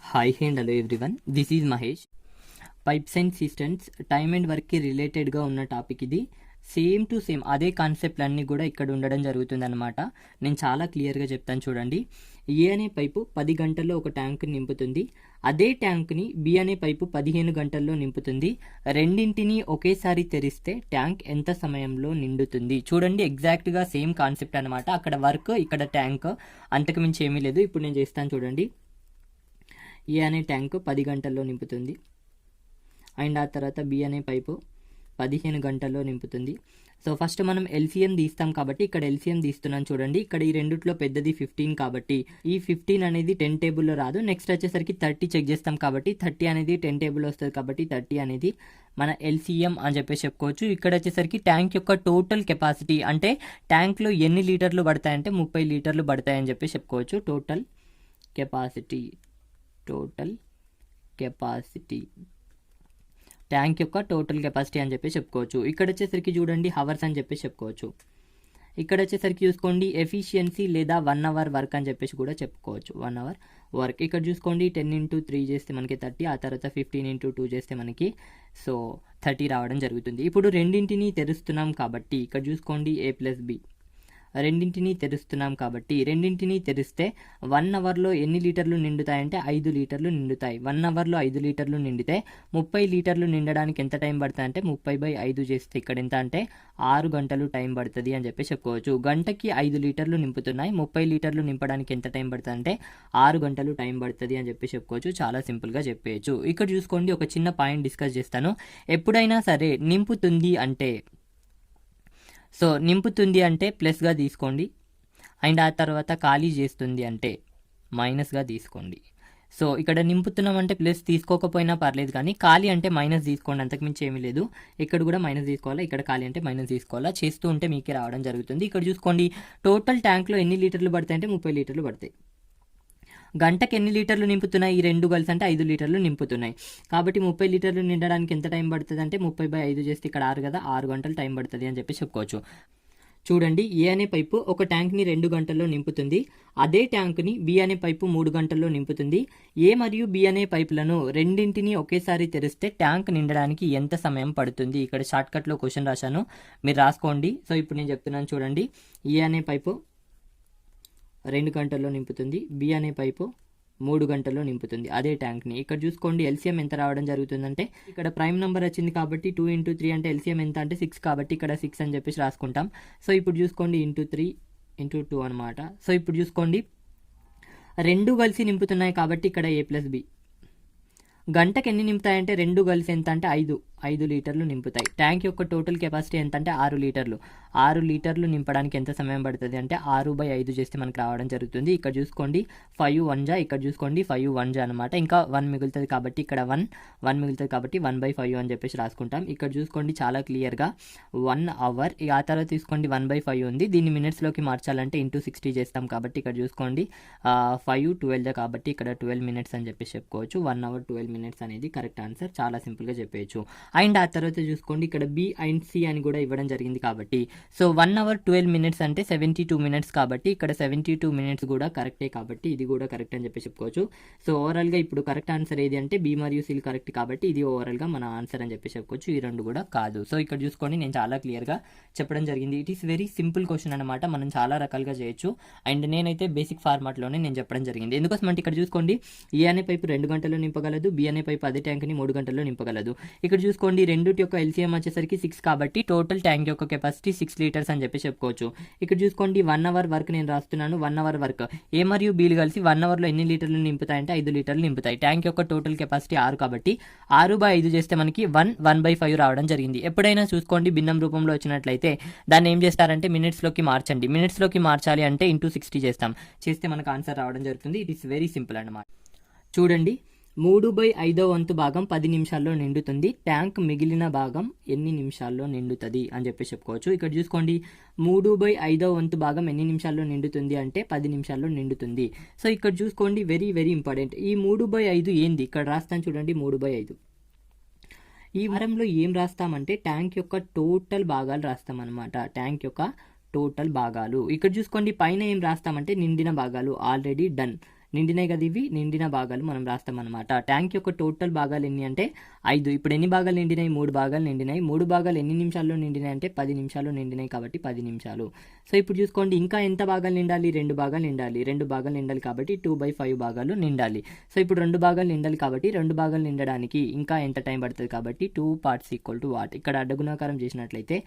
Hi and hello everyone, this is Mahesh. Pipes and systems time and వర్క్కి రిలేటెడ్గా ఉన్న topic ఇది. సేమ్ టు సేమ్ అదే కాన్సెప్ట్ అన్నీ కూడా ఇక్కడ ఉండడం జరుగుతుందన్నమాట. నేను చాలా క్లియర్గా చెప్తాను చూడండి. ఏ అనే పైపు 10 గంటల్లో ఒక ట్యాంక్ నింపుతుంది. అదే ట్యాంక్ని బి అనే పైపు 15 గంటల్లో నింపుతుంది. రెండింటిని ఒకేసారి తెరిస్తే ట్యాంక్ ఎంత సమయంలో నిండుతుంది? చూడండి, ఎగ్జాక్ట్గా సేమ్ కాన్సెప్ట్ అనమాట. అక్కడ వర్క్, ఇక్కడ ట్యాంక్, అంతకు మించి ఏమీ లేదు. ఇప్పుడు నేను చేస్తాను చూడండి. ఏ అనే ట్యాంక్ 10 గంటల్లో నింపుతుంది అండ్ ఆ తర్వాత బి అనే పైపు 15 గంటల్లో నింపుతుంది. సో ఫస్ట్ మనం ఎల్సిఎం తీస్తాం కాబట్టి ఇక్కడ ఎల్సిఎం తీస్తున్నాను చూడండి. ఇక్కడ ఈ రెండిట్లో పెద్దది 15 కాబట్టి ఈ 15 అనేది 10 టేబుల్లో రాదు. నెక్స్ట్ వచ్చేసరికి 30 చెక్ చేస్తాం కాబట్టి 30 అనేది 10 టేబుల్ వస్తుంది కాబట్టి 30 అనేది మన ఎల్సిఎం అని చెప్పేసి చెప్పుకోవచ్చు. ఇక్కడ వచ్చేసరికి ట్యాంక్ యొక్క టోటల్ కెపాసిటీ, అంటే ట్యాంక్లో ఎన్ని లీటర్లు పడతాయంటే 30 లీటర్లు పడతాయని చెప్పేసి చెప్పుకోవచ్చు. టోటల్ కెపాసిటీ ట్యాంక్ యొక్క టోటల్ కెపాసిటీ అని చెప్పి చెప్పుకోవచ్చు. ఇక్కడ వచ్చేసరికి చూడండి హవర్స్ అని చెప్పేసి చెప్పుకోవచ్చు. ఇక్కడ వచ్చేసరికి చూసుకోండి ఎఫిషియన్సీ లేదా 1 అవర్ వర్క్ అని చెప్పేసి కూడా చెప్పుకోవచ్చు. 1 అవర్ వర్క్. ఇక్కడ చూసుకోండి 10 × 3 చేస్తే మనకి 30, ఆ తర్వాత 15 × 2 చేస్తే మనకి 30 రావడం జరుగుతుంది. ఇప్పుడు రెండింటిని తెరుస్తున్నాం కాబట్టి ఇక్కడ చూసుకోండి A+B రెండింటిని తెరుస్తున్నాం కాబట్టి రెండింటిని తెరిస్తే 1 అవర్లో ఎన్ని లీటర్లు నిండుతాయంటే 5 లీటర్లు నిండుతాయి. 1 అవర్లో 5 లీటర్లు నిండితే 30 లీటర్లు నిండడానికి ఎంత టైం పడుతుంది అంటే 30/5 చేస్తే ఇక్కడ ఎంత అంటే 6 గంటలు టైం పడుతుంది అని చెప్పి చెప్పుకోవచ్చు. గంటకి 5 లీటర్లు నింపుతున్నాయి. 30 లీటర్లు నింపడానికి ఎంత టైం పడుతుంది అంటే 6 గంటలు టైం పడుతుంది అని చెప్పి చెప్పుకోవచ్చు. చాలా సింపుల్గా చెప్పేయచ్చు. ఇక్కడ చూసుకోండి, ఒక చిన్న పాయింట్ డిస్కస్ చేస్తాను. ఎప్పుడైనా సరే నింపుతుంది అంటే నింపుతుంది అంటే ప్లస్గా తీసుకోండి అండ్ ఆ తర్వాత ఖాళీ చేస్తుంది అంటే మైనస్గా తీసుకోండి. ఇక్కడ నింపుతున్నాం అంటే ప్లస్ తీసుకోకపోయినా పర్లేదు, కానీ ఖాళీ అంటే మైనస్ తీసుకోండి, అంతకుమించి ఏమీ లేదు. ఇక్కడ కూడా మైనస్ తీసుకోవాలా, ఇక్కడ ఖాళీ అంటే మైనస్ తీసుకోవాలా. చేస్తూ ఉంటే మీకే రావడం జరుగుతుంది. ఇక్కడ చూసుకోండి టోటల్ ట్యాంక్లో ఎన్ని లీటర్లు పడతాయి అంటే 30 లీటర్లు పడతాయి. గంటకి ఎన్ని లీటర్లు నింపుతున్నాయి ఈ రెండు కలిసి అంటే 5 లీటర్లు నింపుతున్నాయి. కాబట్టి 30 లీటర్లు నిండడానికి ఎంత టైం పడుతుంది అంటే 30/5 చేస్తే ఇక్కడ 6 కదా, 6 గంటలు టైం పడుతుంది అని చెప్పి చెప్పుకోవచ్చు. చూడండి, ఏ అనే పైపు ఒక ట్యాంక్ని 2 గంటల్లో నింపుతుంది. అదే ట్యాంక్ని బి అనే పైపు 3 గంటల్లో నింపుతుంది. ఏ మరియు బి అనే పైపులను రెండింటిని ఒకేసారి తెరిస్తే ట్యాంక్ నిండడానికి ఎంత సమయం పడుతుంది? ఇక్కడ షార్ట్కట్లో క్వశ్చన్ రాశాను, మీరు రాసుకోండి. ఇప్పుడు నేను చెప్తున్నాను చూడండి. ఏ అనే పైపు 2 గంటల్లో నింపుతుంది, బి అనే పైపు 3 గంటల్లో నింపుతుంది అదే ట్యాంక్ని. ఇక్కడ చూసుకోండి ఎల్సిఎం ఎంత రావడం జరుగుతుందంటే ఇక్కడ ప్రైమ్ నెంబర్ వచ్చింది కాబట్టి 2 × 3 అంటే ఎల్సిఎం ఎంత అంటే 6 కాబట్టి ఇక్కడ 6 అని చెప్పేసి రాసుకుంటాం. ఇప్పుడు చూసుకోండి 3 × 2 అనమాట. ఇప్పుడు చూసుకోండి రెండు కలిసి నింపుతున్నాయి కాబట్టి ఇక్కడ A+B. గంటకి ఎన్ని నింపుతాయంటే రెండు కలిసి ఎంత అంటే 5 లీటర్లు నింపుతాయి. ట్యాంక్ యొక్క టోటల్ కెపాసిటీ ఎంత అంటే 6 లీటర్లు. 6 లీటర్లు నింపడానికి ఎంత సమయం పడుతుంది అంటే 6/5 చేస్తే మనకు రావడం జరుగుతుంది. ఇక్కడ చూసుకోండి 5 1 ఇక్కడ చూసుకోండి 5 1 అనమాట. ఇంకా 1 మిగులుతుంది కాబట్టి ఇక్కడ 1 మిగులుతుంది కాబట్టి 1/5 అని చెప్పేసి రాసుకుంటాం. ఇక్కడ చూసుకోండి చాలా క్లియర్గా 1 అవర్. ఆ తర్వాత తీసుకోండి 1/5 ఉంది. దీన్ని మినిట్స్లోకి మార్చాలంటే × 60 చేస్తాం కాబట్టి ఇక్కడ చూసుకోండి 5 12 కాబట్టి ఇక్కడ 12 మినిట్స్ అని చెప్పేసి చెప్పుకోవచ్చు. 1 అవర్ 12 మినిట్స్ అనేది కరెక్ట్ ఆన్సర్. చాలా సింపుల్గా చెప్పేయచ్చు. అండ్ ఆ తర్వాత చూసుకోండి ఇక్కడ బి అండ్ సి అని కూడా ఇవ్వడం జరిగింది కాబట్టి 1 అవర్ 12 మినిట్స్ అంటే 72 మినిట్స్ కాబట్టి ఇక్కడ 72 మినిట్స్ కూడా కరెక్టే కాబట్టి ఇది కూడా కరెక్ట్ అని చెప్పి చెప్పుకోవచ్చు. ఓవరాల్గా ఇప్పుడు కరెక్ట్ ఆన్సర్ ఏది అంటే బి మరియు సి కరెక్ట్ కాబట్టి ఇది ఓవరాల్గా మన ఆన్సర్ అని చెప్పి చెప్పుకోవచ్చు. ఈ రెండు కూడా కాదు. ఇక్కడ చూసుకోండి నేను చాలా క్లియర్గా చెప్పడం జరిగింది. It is very simple question అనమాట. మనం చాలా రకాలుగా చేయొచ్చు అండ్ నేనైతే బేసిక్ ఫార్మాట్లోనే నేను చెప్పడం జరిగింది. ఎందుకోసం అంటే ఇక్కడ చూసుకోండి ఏ అనే పైపు 2 గంటల్లో నింపగలదు, బి అనే పైపు అదే ట్యాంక్ని 3 గంటల్లో నింపగలదు. ఇక్కడ చూసుకోండి రెండుటి యొక్క ఎల్సిఎం వచ్చేసరికి 6 కాబట్టి టోటల్ ట్యాంక్ యొక్క కెపాసిటీ 6 లీటర్స్ అని చెప్పి చెప్పుకోవచ్చు. ఇక్కడ చూసుకోండి 1 అవర్ వర్క్ నేను రాస్తున్నాను. 1 అవర్ వర్క్ ఏ మరియు బీలు కలిసి 1 అవర్లో ఎన్ని లీటర్లు నింపుతాయంటే 5 లీటర్లు నింపుతాయి. ట్యాంక్ యొక్క టోటల్ కెపాసిటీ 6 కాబట్టి 6/5 చేస్తే మనకి 1/5 రావడం జరిగింది. ఎప్పుడైనా చూసుకోండి భిన్నం రూపంలో వచ్చినట్లయితే దాన్ని ఏం చేస్తారంటే మినిట్స్లోకి మార్చండి. మినిట్స్లోకి మార్చాలి అంటే × 60 చేస్తే మనకు ఆన్సర్ రావడం జరుగుతుంది. ఇట్ ఈస్ వెరీ సింపుల్ అన్నమాట. చూడండి 3/5 వంతు భాగం 10 నిమిషాల్లో నిండుతుంది. ట్యాంక్ మిగిలిన భాగం ఎన్ని నిమిషాల్లో నిండుతుంది అని చెప్పి చెప్పుకోవచ్చు. ఇక్కడ చూసుకోండి 3/5 వంతు భాగం ఎన్ని నిమిషాల్లో నిండుతుంది అంటే 10 నిమిషాల్లో నిండుతుంది. ఇక్కడ చూసుకోండి వెరీ వెరీ ఇంపార్టెంట్. ఈ 3/5 ఏంది ఇక్కడ రాస్తాను చూడండి. 3/5 ఈ వారంలో ఏం రాస్తామంటే ట్యాంక్ యొక్క టోటల్ భాగాలు రాస్తాం అనమాట. ట్యాంక్ యొక్క టోటల్ భాగాలు. ఇక్కడ చూసుకోండి పైన ఏం రాస్తామంటే నిండిన భాగాలు ఆల్రెడీ డన్. నిండినాయి కదా, ఇవి నిండిన భాగాలు మనం రాస్తాం అనమాట. ట్యాంక్ యొక్క టోటల్ భాగాలు ఎన్ని అంటే 5. ఇప్పుడు ఎన్ని భాగాలు నిండినాయి? 3 భాగాలు నిండినాయి. 3 భాగాలు ఎన్ని నిమిషాల్లో నిండినాయి అంటే 10 నిమిషాల్లో నిండినాయి, కాబట్టి 10 నిమిషాలు. సో ఇప్పుడు చూసుకోండి, ఇంకా ఎంత భాగాలు నిండాలి? 2 భాగాలు నిండాలి. 2 భాగాలు నిండాలి కాబట్టి 2/5 భాగాలు నిండాలి. సో ఇప్పుడు 2 భాగాలు నిండాలి కాబట్టి 2 భాగాలు నిండడానికి ఇంకా ఎంత టైం పడుతుంది కాబట్టి 2 parts = వాట్. ఇక్కడ అడ్డగుణాకారం చేసినట్లయితే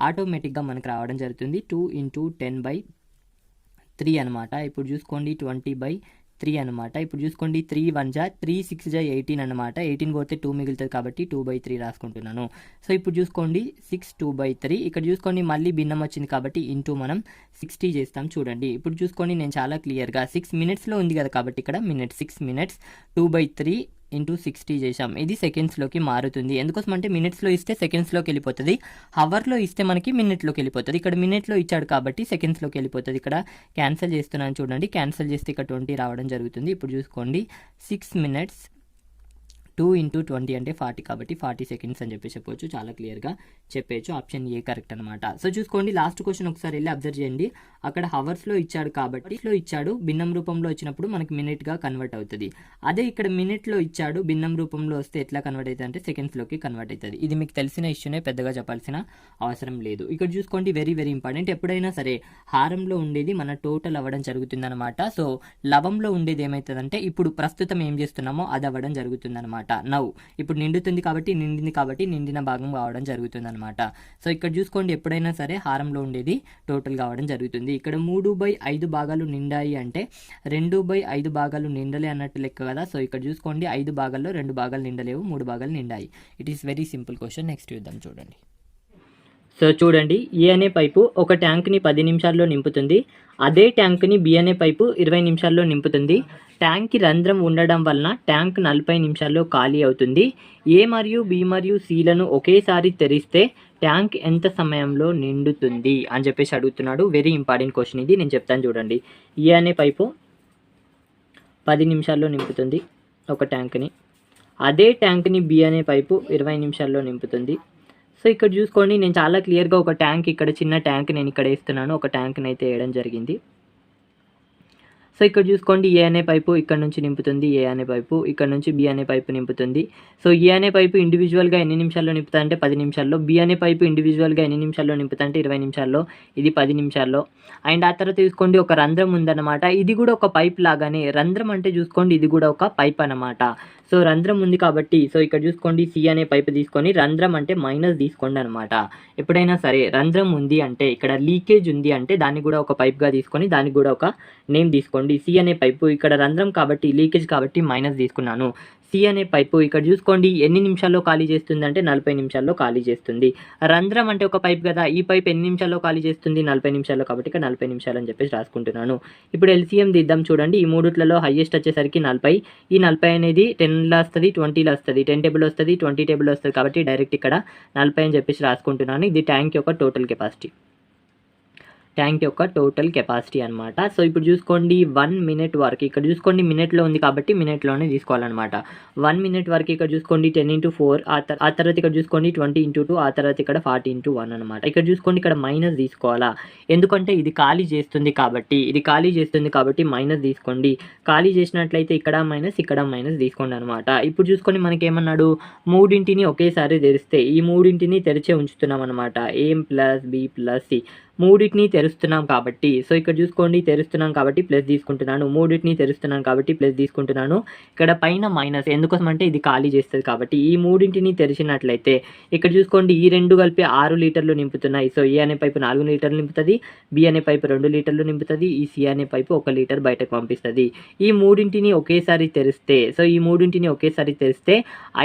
ఆటోమేటిక్గా మనకు రావడం జరుగుతుంది 2 × 10/3 అనమాట. ఇప్పుడు చూసుకోండి 20/3 అనమాట. ఇప్పుడు చూసుకోండి 3 1 జా 3 6 జా 18 అనమాట. 18 పోతే 2 మిగులుతుంది కాబట్టి 2/3 రాసుకుంటున్నాను. సో ఇప్పుడు చూసుకోండి 6 2/3. ఇక్కడ చూసుకోండి మళ్ళీ భిన్నం వచ్చింది కాబట్టి ఇంటూ మనం 60 చేస్తాం. చూడండి ఇప్పుడు చూసుకోండి, నేను చాలా క్లియర్గా 6 minutesలో ఉంది కదా కాబట్టి ఇక్కడ మినిట్స్ 6 minutes 2/3 × 60 చేసాం. ఇది సెకండ్స్లోకి మారుతుంది. ఎందుకోసం అంటే మినిట్స్లో ఇస్తే సెకండ్స్లోకి వెళ్ళిపోతుంది, హవర్లో ఇస్తే మనకి మినిట్లోకి వెళ్ళిపోతుంది. ఇక్కడ మినిట్లో ఇచ్చాడు కాబట్టి సెకండ్స్లోకి వెళ్ళిపోతుంది. ఇక్కడ క్యాన్సిల్ చేస్తున్నాను చూడండి, క్యాన్సిల్ చేస్తే ఇక్కడ 20 రావడం జరుగుతుంది. ఇప్పుడు చూసుకోండి 6 minutes 2 × 20 అంటే 40 కాబట్టి 40 seconds అని చెప్పవచ్చు. చాలా క్లియర్గా చెప్పేయచ్చు. ఆప్షన్ ఏ కరెక్ట్ అనమాట. సో చూసుకోండి లాస్ట్ క్వశ్చన్ ఒకసారి వెళ్ళి అబ్జర్వ్ చేయండి. అక్కడ హవర్స్లో ఇచ్చాడు కాబట్టి ఇచ్చాడు, భిన్నం రూపంలో వచ్చినప్పుడు మనకి మినిట్గా కన్వర్ట్ అవుతుంది. అదే ఇక్కడ మినిట్లో ఇచ్చాడు, భిన్నం రూపంలో వస్తే ఎట్లా కన్వర్ట్ అవుతుంది అంటే సెకండ్స్లోకి కన్వర్ట్ అవుతుంది. ఇది మీకు తెలిసిన ఇష్యూనే, పెద్దగా చెప్పాల్సిన అవసరం లేదు. ఇక్కడ చూసుకోండి వెరీ వెరీ ఇంపార్టెంట్. ఎప్పుడైనా సరే హారంలో ఉండేది మన టోటల్ అవ్వడం జరుగుతుంది అనమాట. సో లవంలో ఉండేది ఏమవుతుందంటే ఇప్పుడు ప్రస్తుతం ఏం చేస్తున్నామో అది అవ్వడం జరుగుతుంది అనమాట. నవ్వు ఇప్పుడు నిండుతుంది కాబట్టి నిండిన భాగం కావడం జరుగుతుంది అనమాట. సో ఇక్కడ చూసుకోండి ఎప్పుడైనా సరే హారంలో ఉండేది టోటల్ కావడం జరుగుతుంది. ఇక్కడ 3/5 భాగాలు నిండాయి అంటే 2/5 భాగాలు నిండలే అన్నట్టు లెక్క కదా. సో ఇక్కడ చూసుకోండి 5 భాగాల్లో 2 భాగాలు నిండలేవు, 3 భాగాలు నిండాయి. It is very simple question. Next చూద్దాం చూడండి. సో చూడండి, ఏ అనే పైపు ఒక ట్యాంక్ని 10 నిమిషాల్లో నింపుతుంది. అదే ట్యాంక్ని బి అనే పైపు 20 నిమిషాల్లో నింపుతుంది. ట్యాంక్కి రంధ్రం ఉండడం వలన ట్యాంక్ 40 నిమిషాల్లో ఖాళీ అవుతుంది. ఏ మరియు బి మరియు సిలను ఒకేసారి తెరిస్తే ట్యాంక్ ఎంత సమయంలో నిండుతుంది అని చెప్పేసి అడుగుతున్నాడు. వెరీ ఇంపార్టెంట్ క్వశ్చన్ ఇది, నేను చెప్తాను చూడండి. ఏ అనే పైపు 10 నిమిషాల్లో నింపుతుంది ఒక ట్యాంక్ని. అదే ట్యాంక్ని బి అనే పైపు 20 నిమిషాల్లో నింపుతుంది. సో ఇక్కడ చూసుకోండి, నేను చాలా క్లియర్గా ఒక ట్యాంక్, ఇక్కడ చిన్న ట్యాంక్ నేను ఇక్కడ వేస్తున్నాను, ఒక ట్యాంక్ని అయితే వేయడం జరిగింది. సో ఇక్కడ చూసుకోండి ఏ అనే పైపు ఇక్కడ నుంచి నింపుతుంది, ఏ అనే పైపు ఇక్కడ నుంచి బి అనే పైపు నింపుతుంది. సో ఏ అనే పైపు ఇండివిజువల్గా ఎన్ని నిమిషాల్లో నింపుతా అంటే 10 నిమిషాల్లో, బి అనే పైపు ఇండివిజువల్గా ఎన్ని నిమిషాల్లో నింపుతా అంటే 20 నిమిషాల్లో, ఇది 10 నిమిషాల్లో. అండ్ ఆ తర్వాత చూసుకోండి ఒక రంధ్రం ఉందన్నమాట. ఇది కూడా ఒక పైప్ లాగానే, రంధ్రం అంటే చూసుకోండి ఇది కూడా ఒక పైప్ అన్నమాట. సో రంధ్రం ఉంది కాబట్టి సో ఇక్కడ చూసుకోండి సి అనే పైపు తీసుకొని, రంధ్రం అంటే మైనస్ తీసుకోండి అనమాట. ఎప్పుడైనా సరే రంధ్రం ఉంది అంటే ఇక్కడ లీకేజ్ ఉంది అంటే దాన్ని కూడా ఒక పైప్గా తీసుకొని దానికి కూడా ఒక నేమ్ తీసుకోండి. సి అనే పైపు ఇక్కడ రంధ్రం కాబట్టి లీకేజ్ కాబట్టి మైనస్ తీసుకున్నాను. సి అనే పైపు ఇక్కడ చూసుకోండి ఎన్ని నిమిషాల్లో ఖాళీ చేస్తుంది అంటే 40 నిమిషాల్లో ఖాళీ చేస్తుంది. రంధ్రం అంటే ఒక పైప్ కదా, ఈ పైప్ ఎన్ని నిమిషాల్లో ఖాళీ చేస్తుంది 40 నిమిషాల్లో కాబట్టి ఇక్కడ 40 నిమిషాలు అని చెప్పేసి రాసుకుంటున్నాను. ఇప్పుడు ఎల్సిఎం దిద్దాం చూడండి. ఈ మూడిట్లలో హైయెస్ట్ వచ్చేసరికి 40. ఈ 40 అనేది 10లో వస్తుంది, 20లో వస్తుంది, 10 టేబుల్ వస్తుంది, 20 టేబుల్ వస్తుంది కాబట్టి డైరెక్ట్ ఇక్కడ 40 అని చెప్పేసి రాసుకుంటున్నాను. ఇది ట్యాంక్ యొక్క టోటల్ కెపాసిటీ, ట్యాంక్ యొక్క టోటల్ కెపాసిటీ అనమాట. సో ఇప్పుడు చూసుకోండి 1 minute వరకు, ఇక్కడ చూసుకోండి మినిట్లో ఉంది కాబట్టి మినిట్లోనే తీసుకోవాలన్నమాట. 1 minute వరకు ఇక్కడ చూసుకోండి 10 × 4, ఆ తర్వాత ఇక్కడ చూసుకోండి 20 × 2, ఆ తర్వాత ఇక్కడ 40 × 1 అనమాట. ఇక్కడ చూసుకోండి ఇక్కడ మైనస్ తీసుకోవాలా, ఎందుకంటే ఇది ఖాళీ చేస్తుంది కాబట్టి మైనస్ తీసుకోండి. ఖాళీ చేసినట్లయితే ఇక్కడ మైనస్ ఇక్కడ మైనస్ తీసుకోండి అనమాట. ఇప్పుడు చూసుకోండి మనకి ఏమన్నాడు, మూడింటిని ఒకేసారి తెరిస్తే, ఈ మూడింటిని తెరిచే ఉంచుతున్నాం అనమాట. ఏ + బి + సి మూడింటిని తెరుస్తున్నాం కాబట్టి, సో ఇక్కడ చూసుకోండి తెరుస్తున్నాం కాబట్టి ప్లస్ తీసుకుంటున్నాను, మూడింటిని తెరుస్తున్నాను కాబట్టి ప్లస్ తీసుకుంటున్నాను. ఇక్కడ పైన మైనస్ ఎందుకోసం అంటే ఇది ఖాళీ చేస్తుంది కాబట్టి. ఈ మూడింటిని తెరిచినట్లయితే ఇక్కడ చూసుకోండి ఈ రెండు కలిపి 6 లీటర్లు నింపుతున్నాయి. సో ఏ అనే పైపు 4 లీటర్లు నింపుతుంది, బి అనే పైపు 2 లీటర్లు నింపుతుంది, ఈ సి అనే పైపు 1 లీటర్ బయటకు పంపిస్తుంది. ఈ మూడింటిని ఒకేసారి తెరిస్తే, సో ఈ మూడింటిని ఒకేసారి తెరిస్తే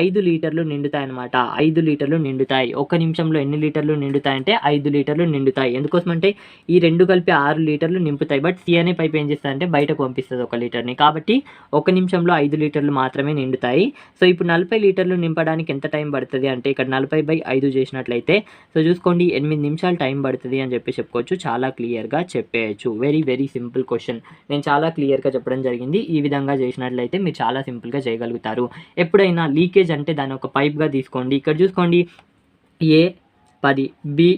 5 లీటర్లు నిండుతాయి అనమాట. 5 లీటర్లు నిండుతాయి. 1 నిమిషంలో ఎన్ని లీటర్లు నిండుతాయి అంటే 5 లీటర్లు నిండుతాయి. ఎందుకోసం అంటే ఈ రెండు కలిపి 6 లీటర్లు నింపుతాయి. బట్ సి అనే పైప్ ఏం చేస్తుందంటే బయటకు పంపిస్తుంది 1 లీటర్ని, కాబట్టి 1 నిమిషంలో 5 లీటర్లు మాత్రమే నిండుతాయి. సో ఇప్పుడు 40 లీటర్లు నింపడానికి ఎంత టైం పడుతుంది అంటే ఇక్కడ 40/5 చేసినట్లయితే సో చూసుకోండి 8 నిమిషాలు టైం పడుతుంది అని చెప్పి చెప్పుకోవచ్చు. చాలా క్లియర్గా చెప్పేయచ్చు. వెరీ వెరీ సింపుల్ క్వశ్చన్, నేను చాలా క్లియర్గా చెప్పడం జరిగింది. ఈ విధంగా చేసినట్లయితే మీరు చాలా సింపుల్గా చేయగలుగుతారు. ఎప్పుడైనా లీకేజ్ అంటే దాన్ని ఒక పైప్గా తీసుకోండి. ఇక్కడ చూసుకోండి ఏ 10, బి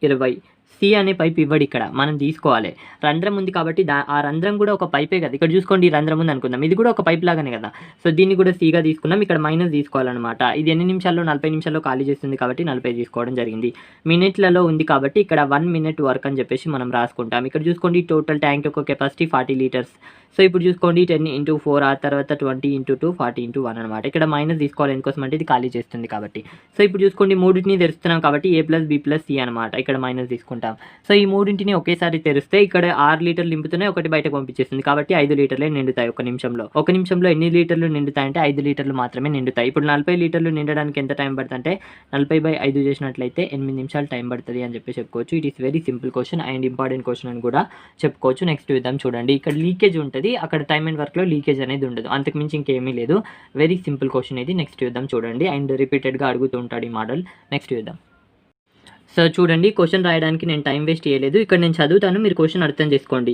20, సి అనే పైప్ ఇవ్వడు ఇక్కడ, మనం తీసుకోవాలి. రంధ్రం ఉంది కాబట్టి ఆ రంధ్రం కూడా ఒక పైపే కదా. ఇక్కడ చూసుకోండి ఈ రంధ్రం ఉంది అనుకుందాం, ఇది కూడా ఒక పైప్ లాగానే కదా. సో దీన్ని కూడా సిగా తీసుకున్నాం. ఇక్కడ మైనస్ తీసుకోవాలన్నమాట. ఇది ఎన్ని నిమిషాల్లో, 40 నిమిషాల్లో ఖాళీ చేస్తుంది కాబట్టి 40 తీసుకోవడం జరిగింది. మినిట్లలో ఉంది కాబట్టి ఇక్కడ 1 మినిట్ వర్క్ అని చెప్పేసి మనం రాసుకుంటాం. ఇక్కడ చూసుకోండి టోటల్ ట్యాంక్ యొక్క కెపాసిటీ 40 లీటర్స్. సో ఇప్పుడు చూసుకోండి 10 × 4 ఆ తర్వాత 20 × 2 40 × 1 అనమాట. ఇక్కడ మైనస్ తీసుకోవాలి ఎందుకోసం అంటే ఇది ఖాళీ చేస్తుంది కాబట్టి. సో ఇప్పుడు చూసుకోండి మూడింటిని తెరుస్తున్నాం కాబట్టి A + B + C అనమాట. ఇక్కడ మైనస్ తీసుకుంటాం. సో ఈ మూడింటిని ఒకేసారి తెరిస్తే ఇక్కడ 6 లీటర్లు నింపుతున్నాయి, ఒకటి బయటకు పంపించేస్తుంది కాబట్టి 5 లీటర్లే నిండుతాయి ఒక నిమిషంలో. ఒక నిమిషంలో ఎన్ని లీటర్లు నిండుతాయి అంటే 5 లీటర్లు మాత్రమే నిండుతాయి. ఇప్పుడు 40 లీటర్లు నిండడానికి ఎంత టైం పడుతుంది అంటే 40/5 చేసినట్లయితే 8 నిమిషాలు టైం పడుతుంది అని చెప్పి చెప్పుకోవచ్చు. It is very simple question and important question అని కూడా చెప్పుకోవచ్చు. నెక్స్ట్ విధం చూడండి, ఇక్కడ లీకేజ్ ఉంటుంది, అక్కడ టైమ్ అండ్ వర్క్లో లీకేజ్ అనేది ఉండదు, అంతకుమించి ఇంకేమీ లేదు. వెరీ సింపుల్ క్వశ్చన్ ఇది. నెక్స్ట్ విధం చూడండి అండ్ రిపీటెడ్గా అడుగుతూ ఉంటాడు ఈ మోడల్. నెక్స్ట్ విధం. సో చూడండి క్వశ్చన్ రాయడానికి నేను టైం వేస్ట్ చేయలేదు, ఇక్కడ నేను చదువుతాను, మీరు క్వశ్చన్ అర్థం చేసుకోండి.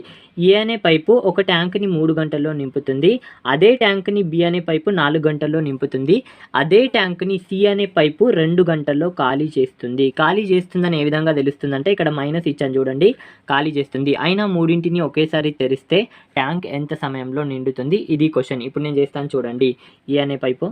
ఏ అనే పైపు ఒక ట్యాంక్ని 3 గంటల్లో నింపుతుంది, అదే ట్యాంక్ని బి అనే పైపు 4 గంటల్లో నింపుతుంది, అదే ట్యాంక్ని సి అనే పైపు 2 గంటల్లో ఖాళీ చేస్తుంది. ఖాళీ చేస్తుందని ఏ విధంగా తెలుస్తుందంటే ఇక్కడ మైనస్ ఇచ్చాను చూడండి, ఖాళీ చేస్తుంది. అయినా మూడింటిని ఒకేసారి తెరిస్తే ట్యాంక్ ఎంత సమయంలో నిండుతుంది, ఇది క్వశ్చన్. ఇప్పుడు నేను చేస్తాను చూడండి. ఏ అనే పైపు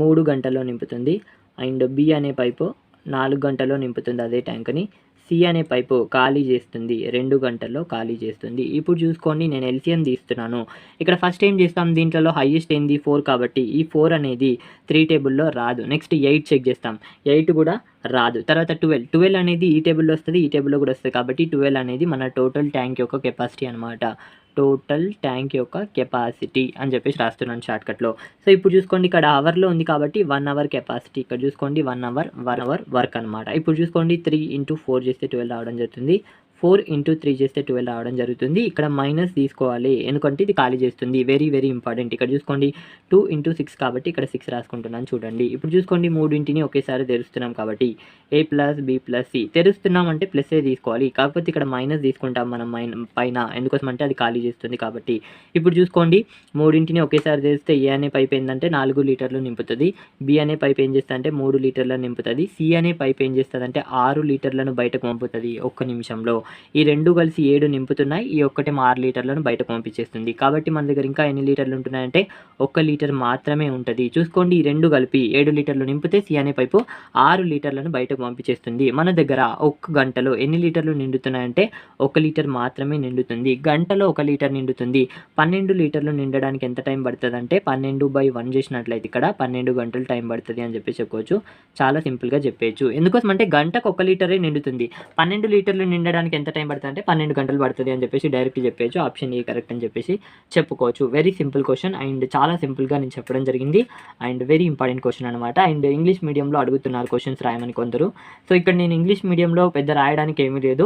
3 గంటల్లో నింపుతుంది అండ్ బి అనే పైపు 4 గంటల్లో నింపుతుంది అదే ట్యాంక్ని. సి అనే పైపు ఖాళీ చేస్తుంది, 2 గంటల్లో ఖాళీ చేస్తుంది. ఇప్పుడు చూసుకోండి నేను ఎల్సిఎం తీస్తున్నాను. ఇక్కడ ఫస్ట్ ఏం చేస్తాం, దీంట్లో హైయెస్ట్ ఏంది 4 కాబట్టి ఈ 4 అనేది 3 టేబుల్లో రాదు. నెక్స్ట్ 8 చెక్ చేస్తాం, 8 కూడా రాదు. తర్వాత 12 అనేది ఈ టేబుల్లో వస్తుంది, ఈ టేబుల్లో కూడా వస్తుంది కాబట్టి 12 అనేది మన టోటల్ ట్యాంక్ యొక్క కెపాసిటీ అనమాట. టోటల్ ట్యాంక్ యొక్క కెపాసిటీ అని చెప్పేసి రాస్తున్నాను షార్ట్కట్లో. సో ఇప్పుడు చూసుకోండి ఇక్కడ అవర్లో ఉంది కాబట్టి 1 అవర్ కెపాసిటీ. ఇక్కడ చూసుకోండి 1 అవర్ వర్క్ అనమాట. ఇప్పుడు చూసుకోండి 3 × 4 చేస్తే 12 రావడం జరుగుతుంది, 4 × 3 చేస్తే 12 రావడం జరుగుతుంది. ఇక్కడ మైనస్ తీసుకోవాలి ఎందుకంటే ఇది ఖాళీ చేస్తుంది. Very very important. ఇక్కడ చూసుకోండి 2 × 6 కాబట్టి ఇక్కడ 6 రాసుకుంటున్నాను చూడండి. ఇప్పుడు చూసుకోండి మూడింటిని ఒకేసారి తెరుస్తున్నాం కాబట్టి A + B + C తెరుస్తున్నాం అంటే ప్లస్ ఏ తీసుకోవాలి, కాకపోతే ఇక్కడ మైనస్ తీసుకుంటాం మనం పైన, ఎందుకోసం అంటే అది ఖాళీ చేస్తుంది కాబట్టి. ఇప్పుడు చూసుకోండి మూడింటిని ఒకేసారి తెరిస్తే ఏ అనే పైప్ ఏంటంటే 4 లీటర్లు నింపుతుంది, బి అనే పైప్ ఏం చేస్తుంది అంటే 3 లీటర్లను నింపుతుంది, సి అనే పైప్ ఏం చేస్తుంది అంటే 6 లీటర్లను బయటకు పంపుతుంది ఒక్క నిమిషంలో. ఈ రెండు కలిసి 7 నింపుతున్నాయి, ఈ ఒక్కటి 6 లీటర్లను బయటకు పంపించేస్తుంది. కాబట్టి మన దగ్గర ఇంకా ఎన్ని లీటర్లు ఉంటున్నాయంటే 1 లీటర్ మాత్రమే ఉంటుంది. చూసుకోండి ఈ రెండు కలిపి 7 లీటర్లు నింపితే సి అనే పైపు 6 లీటర్లను బయటకు పంపించేస్తుంది. మన దగ్గర 1 గంటలో ఎన్ని లీటర్లు నిండుతున్నాయంటే 1 లీటర్ మాత్రమే నిండుతుంది. గంటలో 1 లీటర్ నిండుతుంది. 12 లీటర్లు నిండడానికి ఎంత టైం పడుతుంది అంటే 12/1 చేసినట్లయితే ఇక్కడ 12 గంటలు టైం పడుతుంది అని చెప్పి చెప్పుకోవచ్చు. చాలా సింపుల్గా చెప్పేయచ్చు. ఎందుకోసం అంటే గంటకు 1 లీటరే నిండుతుంది, 12 లీటర్లు నిండడానికి ఎంత టైం పడుతుంది అంటే 12 గంటలు పడుతుంది అని చెప్పేసి డైరెక్ట్ చెప్పేయచ్చు. ఆప్షన్ ఏ కరెక్ట్ అని చెప్పేసి చెప్పుకోవచ్చు. వెరీ సింపుల్ క్వశ్చన్ అండ్ చాలా సింపుల్గా నేను చెప్పడం జరిగింది అండ్ వెరీ ఇంపార్టెంట్ క్వశ్చన్ అనమాట. అండ్ ఇంగ్లీష్ మీడియంలో అడుగుతున్నారు క్వశ్చన్స్ రాయమని కొందరు. సో ఇక్కడ నేను ఇంగ్లీష్ మీడియంలో పెద్ద రాయడానికి ఏమీ లేదు.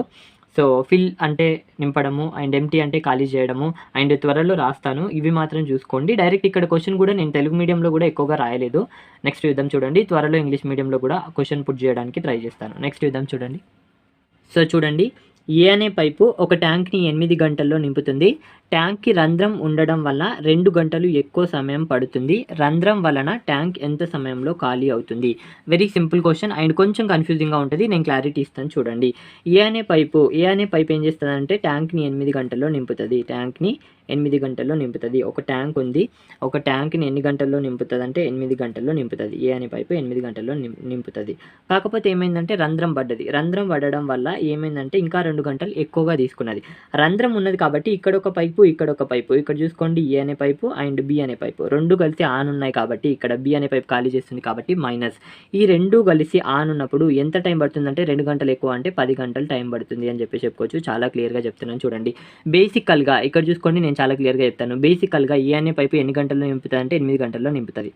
సో ఫిల్ అంటే నింపడము అండ్ ఎంటీ అంటే ఖాళీ చేయడము అండ్ త్వరలో రాస్తాను, ఇవి మాత్రం చూసుకోండి. డైరెక్ట్ ఇక్కడ క్వశ్చన్ కూడా నేను తెలుగు మీడియంలో కూడా ఎక్కువగా రాయలేదు. నెక్స్ట్ విధం చూడండి, త్వరలో ఇంగ్లీష్ మీడియంలో కూడా క్వశ్చన్ పుట్ చేయడానికి ట్రై చేస్తాను. నెక్స్ట్ విధం చూడండి. సో చూడండి ఏ అనే పైపు ఒక ట్యాంక్ని 8 గంటల్లో నింపుతుంది. ట్యాంక్కి రంధ్రం ఉండడం వల్ల 2 గంటలు ఎక్కువ సమయం పడుతుంది. రంధ్రం వలన ట్యాంక్ ఎంత సమయంలో ఖాళీ అవుతుంది? వెరీ సింపుల్ క్వశ్చన్ అండ్ కొంచెం కన్ఫ్యూజింగ్గా ఉంటుంది, నేను క్లారిటీ ఇస్తాను చూడండి. ఏ అనే పైపు ఏం చేస్తుందంటే ట్యాంక్ని 8 గంటల్లో నింపుతుంది. ట్యాంక్ని 8 గంటల్లో నింపుతుంది. ఒక ట్యాంక్ ఉంది, ఒక ట్యాంక్ని ఎన్ని గంటల్లో నింపుతుంది అంటే 8 గంటల్లో నింపుతుంది. ఏ అనే పైపు 8 గంటల్లో నింపుతుంది. కాకపోతే ఏమైందంటే రంధ్రం పడ్డది. రంధ్రం పడడం వల్ల ఏమైందంటే ఇంకా 2 గంటలు ఎక్కువగా తీసుకున్నది. రంధ్రం ఉన్నది కాబట్టి ఇక్కడ ఒక పైపు, ఇక్కడ ఒక పైపు, ఇక్కడ చూసుకోండి ఏ అనే పైపు అండ్ బి అనే పైపు రెండు కలిసి ఆన్ ఉన్నాయి కాబట్టి ఇక్కడ బి అనే పైపు ఖాళీ చేస్తుంది కాబట్టి మైనస్. ఈ రెండు కలిసి ఆన్ ఉన్నప్పుడు ఎంత టైం పడుతుందంటే 2 గంటలు ఎక్కువ అంటే 10 గంటలు టైం పడుతుంది అని చెప్పి చెప్పుకోవచ్చు. చాలా క్లియర్గా చెప్తున్నాను చూడండి. బేసికల్గా ఇక్కడ చూసుకోండి నేను చాలా క్లియర్గా చెప్తాను. బేసికల్గా ఏ అనే పైపు ఎన్ని గంటల్లో నింపుతుంది అంటే 8 గంటల్లో నింపుతుంది.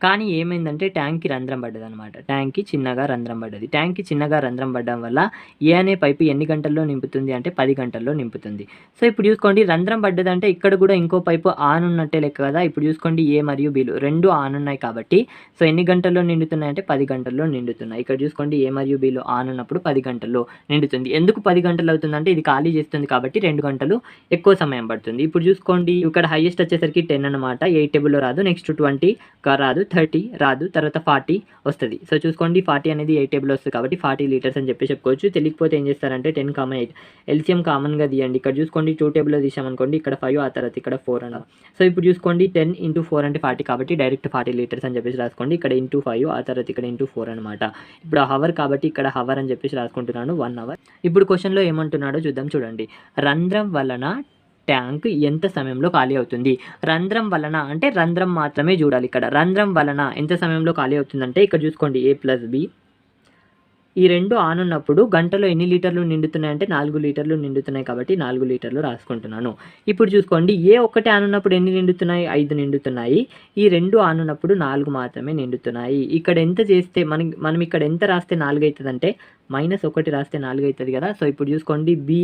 కానీ ఏమైందంటే ట్యాంక్కి రంధ్రం పడ్డది అనమాట. ట్యాంక్కి చిన్నగా రంధ్రం పడ్డది. ట్యాంక్కి చిన్నగా రంధ్రం పడడం వల్ల ఏ అనే పైపు ఎన్ని గంటల్లో నింపుతుంది అంటే 10 గంటల్లో నింపుతుంది. సో ఇప్పుడు చూసుకోండి రంధ్రం పడ్డదంటే ఇక్కడ కూడా ఇంకో పైపు ఆన్ ఉన్నట్టే లెక్క కదా. ఇప్పుడు చూసుకోండి ఏ మరియు బిలు రెండు ఆన్ ఉన్నాయి కాబట్టి సో ఎన్ని గంటల్లో నిండుతున్నాయి అంటే 10 గంటల్లో నిండుతున్నాయి. ఇక్కడ చూసుకోండి ఏ మరియు బిలు ఆన్ ఉన్నప్పుడు 10 గంటల్లో నిండుతుంది. ఎందుకు 10 గంటలు అవుతుందంటే ఇది ఖాళీ చేస్తుంది కాబట్టి 2 గంటలు ఎక్కువ సమయం పడుతుంది. ఇప్పుడు చూసుకోండి ఇక్కడ హైయెస్ట్ వచ్చేసరికి 10 అనమాట. 8 టేబుల్లో రాదు, నెక్స్ట్ 20 రాదు, 30 రాదు, తర్వాత 40 వస్తుంది. సో చూసుకోండి 40 అనేది 8 టేబుల్ వస్తుంది కాబట్టి 40 లీటర్స్ అని చెప్పి చెప్పుకోవచ్చు. తెలియకపోతే ఏం చేస్తారంటే 10, 8 ఎల్సిఎం కామన్గా తీయండి. ఇక్కడ చూసుకోండి 2 టేబుల్లో తీసామనుకోండి, ఇక్కడ 5 ఆ తర్వాత ఇక్కడ 4 అన్న. సో ఇప్పుడు చూసుకోండి 10 × 4 అంటే 40 కాబట్టి డైరెక్ట్ 40 లీటర్స్ అని చెప్పేసి రాసుకోండి. ఇక్కడ ఇంటూ 5 ఆ తర్వాత ఇక్కడ ఇంటూ 4 అనమాట. ఇప్పుడు హవర్ కాబట్టి ఇక్కడ హవర్ అని చెప్పేసి రాసుకుంటున్నాను 1 అవర్. ఇప్పుడు క్వశ్చన్లో ఏమంటున్నాడో చూద్దాం చూడండి. రంధ్రం వలన ట్యాంక్ ఎంత సమయంలో ఖాళీ అవుతుంది? రంధ్రం వలన అంటే రంధ్రం మాత్రమే చూడాలి. ఇక్కడ రంధ్రం వలన ఎంత సమయంలో ఖాళీ అవుతుందంటే ఇక్కడ చూసుకోండి A+B ఈ రెండు ఆన్ ఉన్నప్పుడు గంటలో ఎన్ని లీటర్లు నిండుతున్నాయంటే 4 లీటర్లు నిండుతున్నాయి కాబట్టి 4 లీటర్లు రాసుకుంటున్నాను. ఇప్పుడు చూసుకోండి A1 ఆన్ ఉన్నప్పుడు ఎన్ని నిండుతున్నాయి? 5 నిండుతున్నాయి. ఈ రెండు ఆన్ ఉన్నప్పుడు 4 మాత్రమే నిండుతున్నాయి. ఇక్కడ ఎంత చేస్తే మనం ఇక్కడ ఎంత రాస్తే 4 అవుతుందంటే -1 రాస్తే 4 అవుతుంది కదా. సో ఇప్పుడు చూసుకోండి B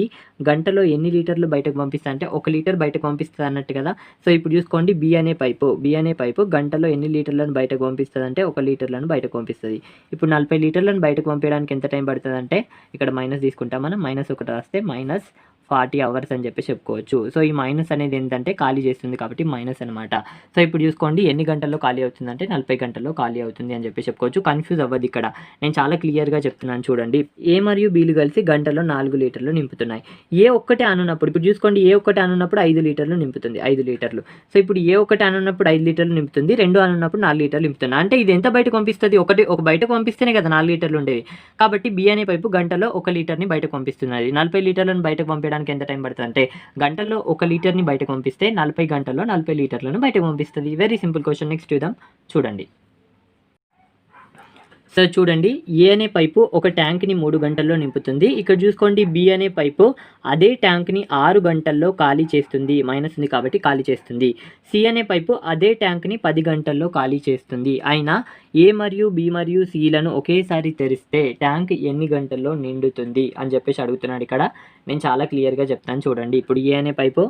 గంటలో ఎన్ని లీటర్లు బయటకు పంపిస్తుంది అంటే 1 లీటర్ బయటకు పంపిస్తుంది అన్నట్టు కదా. సో ఇప్పుడు చూసుకోండి B అనే పైపు గంటలో ఎన్ని లీటర్లను బయటకు పంపిస్తుంది అంటే 1 లీటర్లను బయటకు పంపిస్తుంది. ఇప్పుడు 40 లీటర్లను బయటకు పంపించడానికి ఎంత టైం పడుతుంది అంటే ఇక్కడ మైనస్ తీసుకుంటాం మనం. -1 రాస్తే -40 అవర్స్ అని చెప్పి చెప్పుకోవచ్చు. సో ఈ మైనస్ అనేది ఏంటంటే ఖాళీ చేస్తుంది కాబట్టి మైనస్ అనమాట. సో ఇప్పుడు చూసుకోండి ఎన్ని గంటల్లో ఖాళీ అవుతుందంటే 40 గంటల్లో ఖాళీ అవుతుంది అని చెప్పి చెప్పుకోవచ్చు. కన్ఫ్యూజ్ అవ్వదు ఇక్కడ, నేను చాలా క్లియర్గా చెప్తున్నాను చూడండి. A మరియు Bలు కలిసి గంటలో 4 లీటర్లు నింపుతున్నాయి. A1 ఆన్ ఉన్నప్పుడు ఇప్పుడు చూసుకోండి A1 ఆన్ ఉన్నప్పుడు 5 లీటర్లు నింపుతుంది, 5 లీటర్లు. సో ఇప్పుడు A1 ఆన్ ఉన్నప్పుడు 5 లీటర్లు నింపుతుంది, 2 ఆన్ ఉన్నప్పుడు 4 లీటర్లు నింపుతుంది. అంటే ఇది ఎంత బయటకు పంపిస్తుంది? ఒక బయటకు పంపిస్తేనే కదా 4 లీటర్లు ఉండేది. కాబట్టి B అనే పైపు గంటలో 1 లీటర్ని బయటకు పంపిస్తున్నది. 40 లీటర్లను బయటకు పంపించడానికి ఎంత టైం పడుతుంది అంటే గంటలో 1 లీటర్ని బయటకు పంపిస్తే 40 గంటల్లో 40 లీటర్లను బయటకు పంపిస్తుంది. Very simple question. నెక్స్ట్ చూద్దాం చూడండి. సో చూడండి A అనే పైపు ఒక ట్యాంక్ని 3 గంటల్లో నింపుతుంది. ఇక్కడ చూసుకోండి B అనే పైపు అదే ట్యాంక్ని 6 గంటల్లో ఖాళీ చేస్తుంది. మైనస్ ఉంది కాబట్టి ఖాళీ చేస్తుంది. C అనే పైపు అదే ట్యాంక్ని 10 గంటల్లో ఖాళీ చేస్తుంది. అయినా A మరియు B మరియు Cలను ఒకేసారి తెరిస్తే ట్యాంక్ ఎన్ని గంటల్లో నిండుతుంది అని చెప్పేసి అడుగుతున్నాడు ఇక్కడ. నేను చాలా క్లియర్గా చెప్తాను చూడండి. ఇప్పుడు A అనే పైపు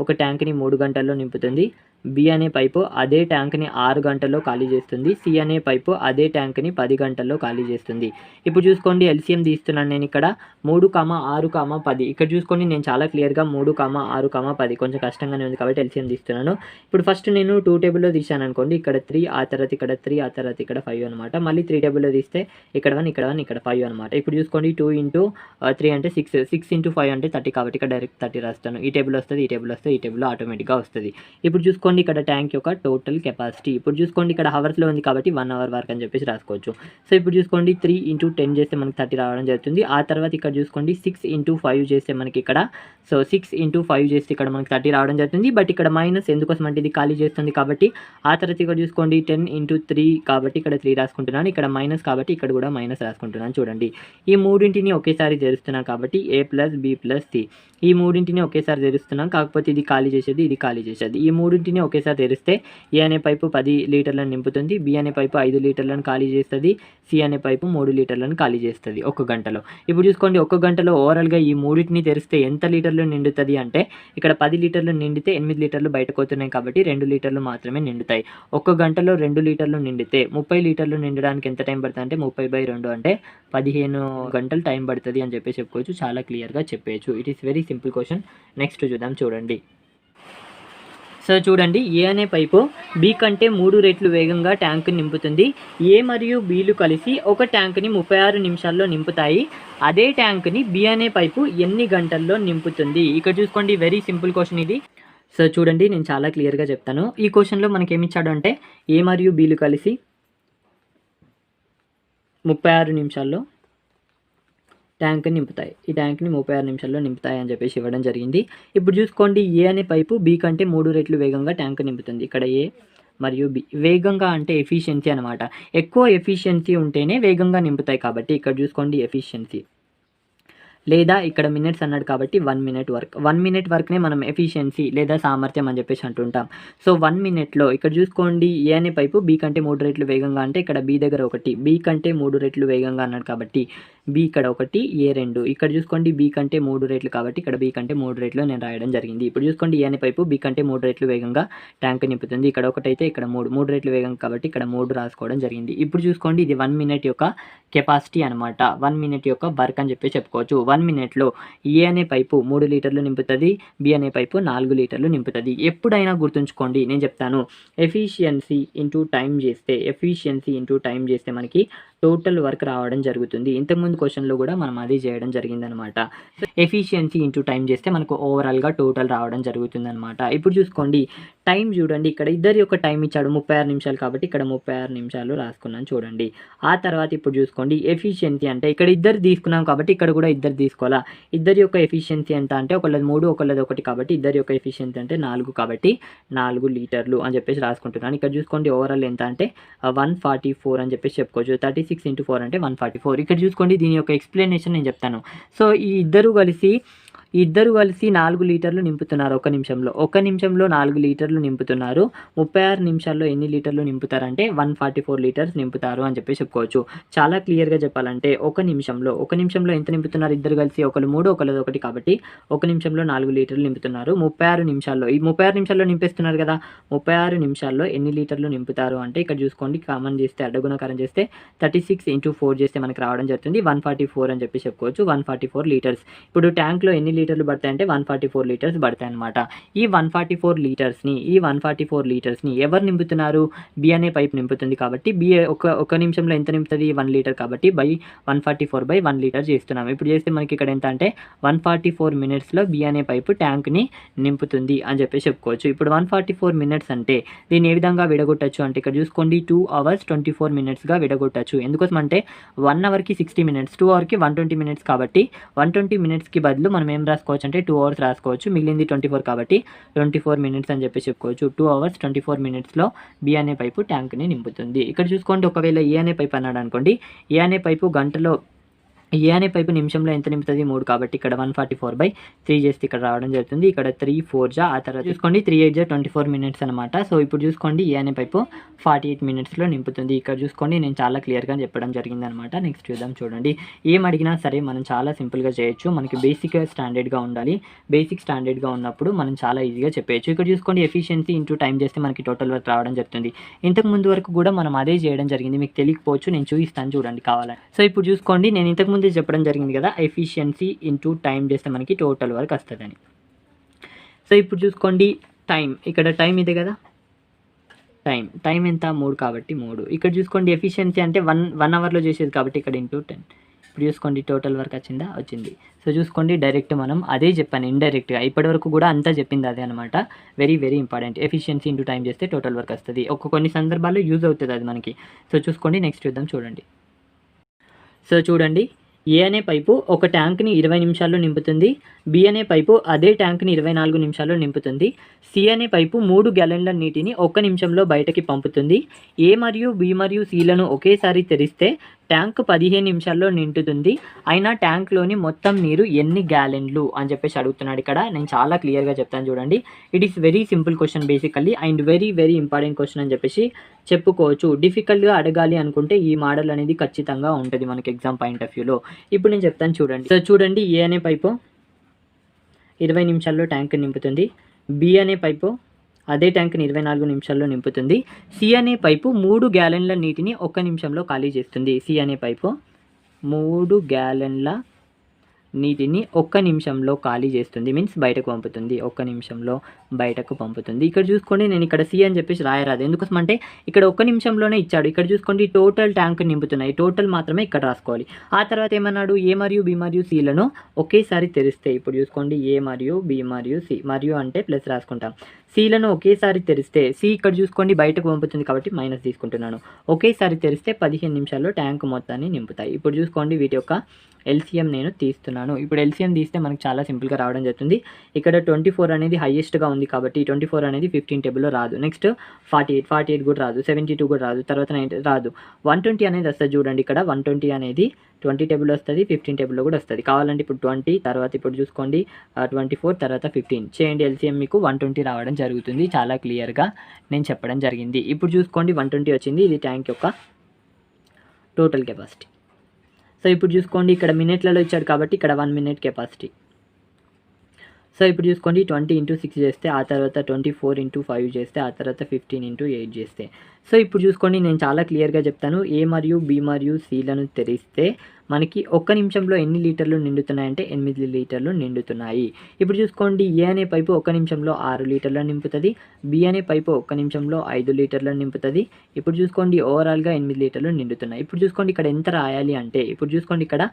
ఒక ట్యాంక్ని 3 గంటల్లో నింపుతుంది. B అనే పైపు అదే ట్యాంక్ని 6 గంటల్లో ఖాళీ చేస్తుంది. C అనే పైపు అదే ట్యాంక్ని 10 గంటల్లో ఖాళీ చేస్తుంది. ఇప్పుడు చూసుకోండి ఎల్సిఎం తీస్తున్నాను నేను ఇక్కడ 3, 6, 10. ఇక్కడ చూసుకోండి నేను చాలా క్లియర్గా 3, 6, 10 కొంచెం కష్టంగానే ఉంది కాబట్టి ఎల్సిఎం తీస్తున్నాను. ఇప్పుడు ఫస్ట్ నేను 2 టేబుల్లో తీసాను అనుకోండి, ఇక్కడ 3 ఆ తర్వాత ఇక్కడ 3 ఆ తర్వాత ఇక్కడ 5 అనమాట. మళ్ళీ 3 టేబుల్లో తీస్తే ఇక్కడ 1 ఇక్కడ 1 ఇక్కడ 5 అనమాట. ఇప్పుడు చూసుకోండి 2 × 3 అంటే 6, 6 × 5 అంటే 30 కాబట్టి ఇక్కడ డైరెక్ట్ 30 రాస్తాను. ఈ టేబుల్ వస్తుంది, ఈ టేబుల్ వస్తుంది, ఈ టేబుల్ ఆటోమేటిక్గా వస్తుంది. ఇప్పుడు చూసుకోండి ఇక్కడ ట్యాంక్ యొక్క టోటల్ కెపాసిటీ. ఇప్పుడు చూసుకోండి ఇక్కడ హవర్స్లో ఉంది కాబట్టి 1 అవర్ వరకు అని చెప్పేసి రాసుకోవచ్చు. సో ఇప్పుడు చూసుకోండి 3 × 10 చేస్తే మనకి 30 రావడం జరుగుతుంది. ఆ తర్వాత ఇక్కడ చూసుకోండి 6 × 5 చేస్తే మనకి ఇక్కడ 6 × 5 చేస్తే ఇక్కడ మనకి 30 రావడం జరుగుతుంది. బట్ ఇక్కడ మైనస్ ఎందుకోసం అంటే ఇది ఖాళీ చేస్తుంది కాబట్టి. ఆ తర్వాత ఇక్కడ చూసుకోండి 10 × 3 కాబట్టి ఇక్కడ 3 రాసుకుంటున్నాను. ఇక్కడ మైనస్ కాబట్టి ఇక్కడ కూడా మైనస్ రాసుకుంటున్నాను చూడండి. ఈ మూడింటిని ఒకేసారి తెరుస్తున్నాను కాబట్టి A+B+C ఈ మూడింటిని ఒకేసారి తెరుస్తున్నాం. కాకపోతే ఇది ఖాళీ చేసేది, ఇది ఖాళీ చేసేది. ఈ మూడింటిని ఒకేసారి తెరిస్తే A అనే పైపు 10 లీటర్లను నింపుతుంది, B అనే పైపు 5 లీటర్లను ఖాళీ చేస్తుంది, C అనే పైపు 3 లీటర్లను ఖాళీ చేస్తుంది 1 గంటలో. ఇప్పుడు చూసుకోండి 1 గంటలో ఓవరాల్గా ఈ మూడింటిని తెరిస్తే ఎంత లీటర్లు నిండుతుంది అంటే ఇక్కడ 10 లీటర్లు నిండితే 8 లీటర్లు బయటకు వస్తున్నాయి కాబట్టి 2 లీటర్లు మాత్రమే నిండుతాయి. 1 గంటలో 2 లీటర్లు నిండితే 30 లీటర్లు నిండడానికి ఎంత టైం పడుతుంది అంటే 30/2 అంటే 15 గంటలు టైం పడుతుంది అని చెప్పి చెప్పుకోవచ్చు. చాలా క్లియర్గా చెప్పేయచ్చు. It is very simple question. Next చూద్దాం చూడండి. సో చూడండి A అనే పైపు B కంటే 3 రెట్లు వేగంగా ట్యాంక్ని నింపుతుంది. A మరియు Bలు కలిసి ఒక ట్యాంక్ని 36 నిమిషాల్లో నింపుతాయి. అదే ట్యాంక్ని B అనే పైపు ఎన్ని గంటల్లో నింపుతుంది? ఇక్కడ చూసుకోండి వెరీ సింపుల్ క్వశ్చన్ ఇది. సో చూడండి నేను చాలా క్లియర్గా చెప్తాను. ఈ క్వశ్చన్లో మనకి ఏమి ఇచ్చాడు అంటే A మరియు Bలు కలిసి 36 నిమిషాల్లో ట్యాంక్ని నింపుతాయి. ఈ ట్యాంక్ని 36 నిమిషాల్లో నింపుతాయి అని చెప్పేసి ఇవ్వడం జరిగింది. ఇప్పుడు చూసుకోండి A అనే పైపు B కంటే 3 రెట్లు వేగంగా ట్యాంక్ నింపుతుంది. ఇక్కడ A మరియు B వేగంగా అంటే ఎఫిషియన్సీ అనమాట. ఎక్కువ ఎఫిషియన్సీ ఉంటేనే వేగంగా నింపుతాయి కాబట్టి ఇక్కడ చూసుకోండి ఎఫిషియన్సీ. లేదా ఇక్కడ మినిట్స్ అన్నాడు కాబట్టి 1 మినిట్ వర్క్. 1 మినిట్ వర్క్నే మనం ఎఫిషియన్సీ లేదా సామర్థ్యం అని చెప్పేసి అంటుంటాం. సో 1 మినిట్లో ఇక్కడ చూసుకోండి A అనే పైపు B కంటే 3 రెట్లు వేగంగా అంటే ఇక్కడ B దగ్గర 1, B కంటే 3 రెట్లు వేగంగా అన్నాడు కాబట్టి బి ఇక్కడ 1, ఏ 2. ఇక్కడ చూసుకోండి బి కంటే 3 రెట్లు కాబట్టి ఇక్కడ బి కంటే 3 రెట్లు నేను రాయడం జరిగింది. ఇప్పుడు చూసుకోండి ఏ అనే పైపు బి కంటే 3 రెట్లు వేగంగా ట్యాంక్ నింపుతుంది. ఇక్కడ 1 అయితే ఇక్కడ 3 రెట్లు వేగం కాబట్టి ఇక్కడ 3 రాసుకోవడం జరిగింది. ఇప్పుడు చూసుకోండి ఇది 1 మినిట్ యొక్క కెపాసిటీ అనమాట. 1 మినిట్ యొక్క వర్క్ అని చెప్పి చెప్పుకోవచ్చు. 1 మినిట్లో ఏ అనే పైపు 3 లీటర్లు నింపుతుంది, బి అనే పైపు 4 లీటర్లు నింపుతుంది. ఎప్పుడైనా గుర్తుంచుకోండి, నేను చెప్తాను, ఎఫిషియన్సీ ఇంటూ టైం చేస్తే మనకి టోటల్ వర్క్ రావడం జరుగుతుంది. ఇంతకుముందు క్వశ్చన్లో కూడా మనం అది చేయడం జరిగిందనమాట. ఎఫిషియన్సీ ఇంటూ టైం చేస్తే మనకు ఓవరాల్గా టోటల్ రావడం జరుగుతుంది అనమాట. ఇప్పుడు చూసుకోండి టైం చూడండి, ఇక్కడ ఇద్దరి యొక్క టైం ఇచ్చాడు 36 నిమిషాలు కాబట్టి ఇక్కడ 36 నిమిషాలు రాసుకున్నాను చూడండి. ఆ తర్వాత ఇప్పుడు చూసుకోండి ఎఫిషియన్సీ అంటే ఇక్కడ ఇద్దరు తీసుకున్నాం కాబట్టి ఇక్కడ కూడా ఇద్దరు తీసుకోవాలా. ఇద్దరి యొక్క ఎఫిషియన్సీ ఎంత అంటే ఒకళ్ళది 3 ఒకళ్ళది 1 కాబట్టి ఇద్దరి యొక్క ఎఫిషియన్సీ అంటే 4 కాబట్టి 4 లీటర్లు అని చెప్పేసి రాసుకుంటున్నాను. ఇక్కడ చూసుకోండి ఓవరాల్ ఎంత అంటే 144 అని చెప్పేసి చెప్పుకోవచ్చు. 36 × 4 అంటే 144. ఇక్కడ చూసుకోండి దీని యొక్క ఎక్స్ప్లెనేషన్ నేను చెప్తాను. సో ఈ ఇద్దరు కలిసి 4 లీటర్లు నింపుతున్నారు ఒక నిమిషంలో. 4 లీటర్లు నింపుతున్నారు. 36 నిమిషాల్లో ఎన్ని లీటర్లు నింపుతారంటే 144 లీటర్స్ నింపుతారు అని చెప్పి చెప్పుకోవచ్చు. చాలా క్లియర్గా చెప్పాలంటే ఒక నిమిషంలో ఎంత నింపుతున్నారు ఇద్దరు కలిసి, ఒకళ్ళు 3 ఒకళ్ళు 1 కాబట్టి 1 నిమిషంలో 4 లీటర్లు నింపుతున్నారు. 36 నిమిషాల్లో ఈ 36 నిమిషాల్లో నింపేస్తున్నారు కదా, 36 నిమిషాల్లో ఎన్ని లీటర్లు నింపుతారు అంటే ఇక్కడ చూసుకోండి కామన్ చేస్తే అడ్డగుణకారం చేస్తే 36 × 4 చేస్తే మనకి రావడం జరుగుతుంది 144 అని చెప్పి చెప్పుకోవచ్చు. 144 లీటర్స్. ఇప్పుడు ట్యాంక్లో ఎన్ని లీటర్లు పడతాయి అంటే 144 లీటర్స్ పడతాయి అనమాట. ఈ 144 లీటర్స్ని ఎవరు నింపుతున్నారు, బి అనే పైప్ నింపుతుంది కాబట్టి బి ఒక నిమిషంలో ఎంత నింపుతుంది 1 లీటర్ కాబట్టి 144/1 లీటర్ చేస్తున్నాం. ఇప్పుడు చేస్తే మనకి ఇక్కడ ఎంత అంటే 144 మినిట్స్లో బి అనే పైపు ట్యాంక్ని నింపుతుంది అని చెప్పి చెప్పుకోవచ్చు. ఇప్పుడు 144 మినిట్స్ అంటే దీన్ని ఏ విధంగా విడగొట్టచ్చు అంటే ఇక్కడ చూసుకోండి 2 hours 24 minutesగా విడగొట్టచ్చు. ఎందుకోసం అంటే 1 అవర్కి 60 minutes, 2 అవర్కి 120 minutes కాబట్టి 120 minutesకి బదులు మనం ఏం రాసుకోవచ్చు అంటే 2 hours రాసుకోవచ్చు. మిగిలింది 24 కాబట్టి 24 minutes అని చెప్పి చెప్పుకోవచ్చు. 2 hours 24 minutesలో బి అనే పైపు ట్యాంక్ని నింపుతుంది. ఇక్కడ చూసుకోండి ఒకవేళ ఏ అనే పైపు అన్నాడు అనుకోండి, ఏ అనే పైపు నిమిషంలో ఎంత నింపుతుంది 3 కాబట్టి ఇక్కడ 144/3 చేస్తే ఇక్కడ రావడం జరుగుతుంది. ఇక్కడ 3 4 ఆ తర్వాత చూసుకోండి 3 8 24 minutes అనమాట. సో ఇప్పుడు చూసుకోండి ఏ అనే పైపు 48 minutesలో నింపుతుంది. ఇక్కడ చూసుకోండి నేను చాలా క్లియర్గా చెప్పడం జరిగింది అనమాట. నెక్స్ట్ చూద్దాం చూడండి. ఏం అడిగినా సరే మనం చాలా సింపుల్గా చేయొచ్చు. మనకి బేసిక్ స్టాండర్డ్గా ఉండాలి. బేసిక్ స్టాండర్డ్గా ఉన్నప్పుడు మనం చాలా ఈజీగా చెప్పేయచ్చు. ఇక్కడ చూసుకోండి ఎఫిషియన్సీ ఇంటూ టైం చేస్తే మనకి టోటల్ వర్క్ రావడం జరుగుతుంది. ఇంతకు ముందు వరకు కూడా మనం అదే చేయడం జరిగింది. మీకు తెలియకపోవచ్చు, నేను చూపిస్తాను చూడండి కావాలని. సో ఇప్పుడు చూసుకోండి నేను ఇంతకుముందు చెప్పడం జరిగింది కదా ఎఫిషియన్సీ ఇంటూ టైం చేస్తే మనకి టోటల్ వర్క్ వస్తుందని. సో ఇప్పుడు చూసుకోండి టైం, ఇక్కడ టైం ఇదే కదా, టైం ఎంత 3 కాబట్టి 3. ఇక్కడ చూసుకోండి ఎఫిషియన్సీ అంటే 1 అవర్లో చేసేది కాబట్టి ఇక్కడ ఇంటూ 10. ఇప్పుడు చూసుకోండి టోటల్ వర్క్ వచ్చింది. సో చూసుకోండి డైరెక్ట్ మనం అదే చెప్పాను ఇండైరెక్ట్గా, ఇప్పటివరకు కూడా అంతా చెప్పింది అదే అనమాట. Very very important. Efficiency into time చేస్తే టోటల్ వర్క్ వస్తుంది. కొన్ని సందర్భాల్లో యూజ్ అవుతుంది అది మనకి. సో చూసుకోండి నెక్స్ట్ చూద్దాం చూడండి. సో చూడండి ఏ అనే పైపు ఒక ట్యాంక్ని 20 నిమిషాల్లో నింపుతుంది, బి అనే పైపు అదే ట్యాంక్ని 24 నిమిషాల్లో నింపుతుంది, సి అనే పైపు 3 గ్యాలన్ల నీటిని 1 నిమిషంలో బయటకి పంపుతుంది. ఏ మరియు బి మరియు సిలను ఒకేసారి తెరిస్తే ట్యాంక్ 15 నిమిషాల్లో నిండుతుంది. అయినా ట్యాంక్లోని మొత్తం నీరు ఎన్ని గ్యాలన్లు అని చెప్పేసి అడుగుతున్నాడు. ఇక్కడ నేను చాలా క్లియర్గా చెప్తాను చూడండి. It is very simple question basically and very very important question అని చెప్పేసి చెప్పుకోవచ్చు. డిఫికల్ట్గా అడగాలి అనుకుంటే ఈ మోడల్ అనేది ఖచ్చితంగా ఉంటుంది మనకి ఎగ్జామ్ పాయింట్ ఆఫ్ వ్యూలో. ఇప్పుడు నేను చెప్తాను చూడండి. సో చూడండి ఏ అనే పైపు 20 నిమిషాల్లో ట్యాంక్ నింపుతుంది, బి అనే పైపు అదే ట్యాంక్ని 24 నిమిషాల్లో నింపుతుంది, సి అనే పైపు 3 గ్యాలన్ల నీటిని 1 నిమిషంలో ఖాళీ చేస్తుంది. సి అనే పైపు 3 గ్యాలన్ల నీటిని 1 నిమిషంలో ఖాళీ చేస్తుంది, మీన్స్ బయటకు పంపుతుంది. 1 నిమిషంలో బయటకు పంపుతుంది. ఇక్కడ చూసుకోండి నేను ఇక్కడ సి అని చెప్పేసి రాయరాదు. ఎందుకోసం అంటే ఇక్కడ 1 నిమిషంలోనే ఇచ్చాడు. ఇక్కడ చూసుకోండి టోటల్ ట్యాంక్ నింపుతున్నాయి, టోటల్ మాత్రమే ఇక్కడ రాసుకోవాలి. ఆ తర్వాత ఏమన్నాడు ఏ మరియు బి మరియు సిలను ఒకేసారి తెరిస్తే, ఇప్పుడు చూసుకోండి ఏ మరియు బి మరియు సి, మరియు అంటే ప్లస్ రాసుకుంటాం, సీలను ఒకేసారి తెరిస్తే, సి ఇక్కడ చూసుకోండి బయటకు పంపుతుంది కాబట్టి మైనస్ తీసుకుంటున్నాను. ఒకేసారి తెరిస్తే 15 నిమిషాల్లో ట్యాంక్ మొత్తాన్ని నింపుతాయి. ఇప్పుడు చూసుకోండి వీటి యొక్క ఎల్సిఎం నేను తీస్తున్నాను. ఇప్పుడు ఎల్సిఎం తీస్తే మనకు చాలా సింపుల్గా రావడం జరుగుతుంది. ఇక్కడ 24 అనేది హైయెస్ట్గా ఉంది కాబట్టి 24 అనేది 15 టేబుల్లో రాదు. నెక్స్ట్ 48 కూడా రాదు, 72 కూడా రాదు, తర్వాత 90 రాదు. 120 అనేది వస్తుంది చూడండి. ఇక్కడ 120 అనేది 20 టేబుల్ వస్తుంది, 15 టేబుల్లో కూడా వస్తుంది. కావాలంటే ఇప్పుడు 20 తర్వాత ఇప్పుడు చూసుకోండి 24 తర్వాత 15 చేయండి, ఎల్సిఎం మీకు 120 రావడం జరుగుతుంది. చాలా క్లియర్గా నేను చెప్పడం జరిగింది. ఇప్పుడు చూసుకోండి 120 వచ్చింది. ఇది ట్యాంక్ యొక్క టోటల్ కెపాసిటీ. సో ఇప్పుడు చూసుకోండి ఇక్కడ మినిట్లలో ఇచ్చాడు కాబట్టి ఇక్కడ 1 మినిట్ కెపాసిటీ. సో ఇప్పుడు చూసుకోండి 20 × 6 చేస్తే, ఆ తర్వాత 24 × 5 చేస్తే, ఆ తర్వాత 15 × 8 చేస్తే. సో ఇప్పుడు చూసుకోండి నేను చాలా క్లియర్గా చెప్తాను. ఏ మరియు బి మరియు సిలను తెరిస్తే మనకి ఒక్క నిమిషంలో ఎన్ని లీటర్లు నిండుతున్నాయంటే 8 లీటర్లు నిండుతున్నాయి. ఇప్పుడు చూసుకోండి ఏ అనే పైపు ఒక్క నిమిషంలో 6 లీటర్లను నింపుతుంది, బి అనే పైపు ఒక్క నిమిషంలో 5 లీటర్లను నింపుతుంది. ఇప్పుడు చూసుకోండి ఓవరాల్గా 8 లీటర్లు నిండుతున్నాయి. ఇప్పుడు చూసుకోండి ఇక్కడ ఎంత రాయాలి అంటే, ఇప్పుడు చూసుకోండి ఇక్కడ